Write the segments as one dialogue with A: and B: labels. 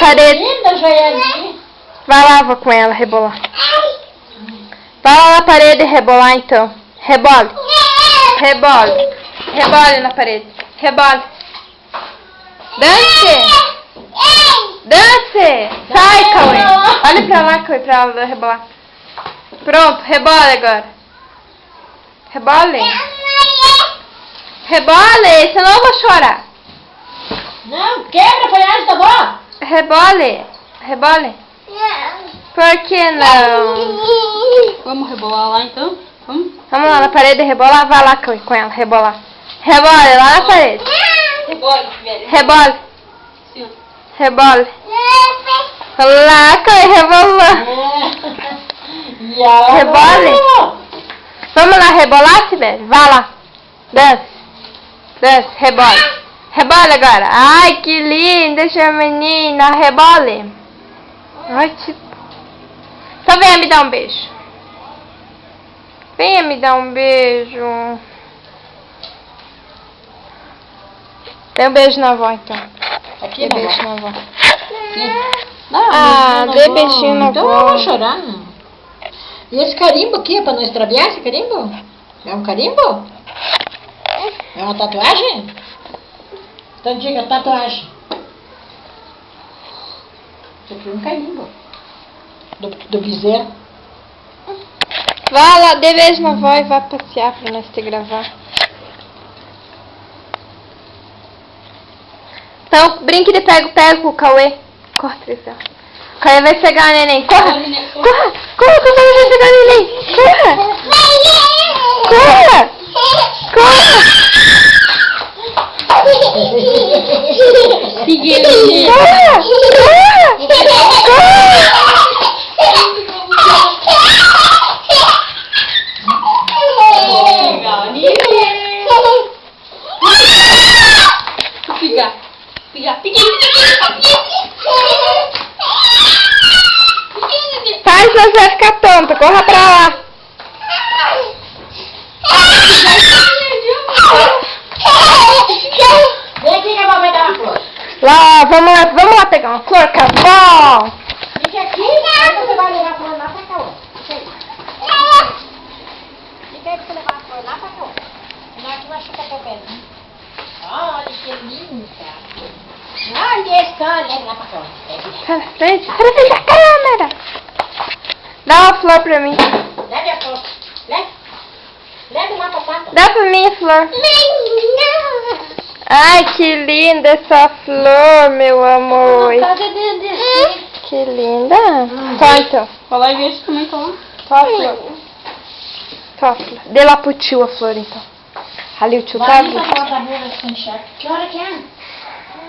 A: parede.
B: Linda, Joelma.
A: Vai lá, vou com ela rebolar. Vai lá na parede e rebolar então. Rebole. Rebole. Rebole na parede. Rebole. Dance. Dance. Sai, Cauê. Olha pra lá, Cauê, pra ela rebolar. Pronto, rebole agora. Rebole. Rebole, senão eu vou chorar.
B: Não, quebra, foi antes da vó.
A: Rebole. Rebole. Por que não?
C: Vamos rebolar lá então? Vamos?
A: Vamos lá na parede rebolar. Vai lá com ela, rebolar. Rebole lá na parede.
C: Rebole, velho.
A: Rebole.
C: Sim.
A: Rebole. Lá, Cauê, rebolou. Rebole. Vamos lá rebolar, Sibeli? Vai lá. Dança. Dança, rebole. Rebole agora. Ai, que linda essa menina. Rebole. Ai, tipo. Então venha me dar um beijo. Venha me dar um beijo. Dê um beijo na avó, então.
B: Aqui,
A: Dê beijo na avó.
B: Não,
A: dê beijinho na
B: então
A: avó.
B: eu vou chorar. E esse carimbo aqui, é pra não extraviar esse carimbo? É um carimbo? É uma tatuagem? Então diga, tatuagem. Isso aqui é um carimbo. Do bezerro.
A: Vai lá, dê beijo na avó e vá passear pra nós te gravar. Então, brinque de pego com o Cauê. Corre, Trisel. O Cauê vai pegar a neném. Corra! Corra! Corra, que o Cauê vai pegar a neném! Corra! Corra! Corra! Corra! Corra! Corra! Faz você ficar tonta, corra pra lá.
B: Vem aqui que a vó vai dar uma flor.
A: Lá, vamos lá pegar uma flor, Cabal.
B: Fica aqui, aí você vai levar a flor lá pra cá. Fica aí. Fica aí pra você levar a flor lá pra cá. Senão aqui machuca teu pé. Olha que linda. Olha esse leva lá pra cá.
A: Frente da câmera. Dá uma flor pra mim.
B: Leve a flor. Leve lá pra cá.
A: Dá pra mim a flor. Ai, que linda essa flor, meu amor. Que linda. Tá, então.
C: Vai lá e veja também, então.
A: Tó a flor. Tó a flor. Dê lá pro tio a flor, então. Ali o tio tá
B: Vai
A: ali.
B: pra porta da rua, vai se enxerga. Que hora que é?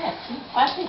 B: É assim, quase.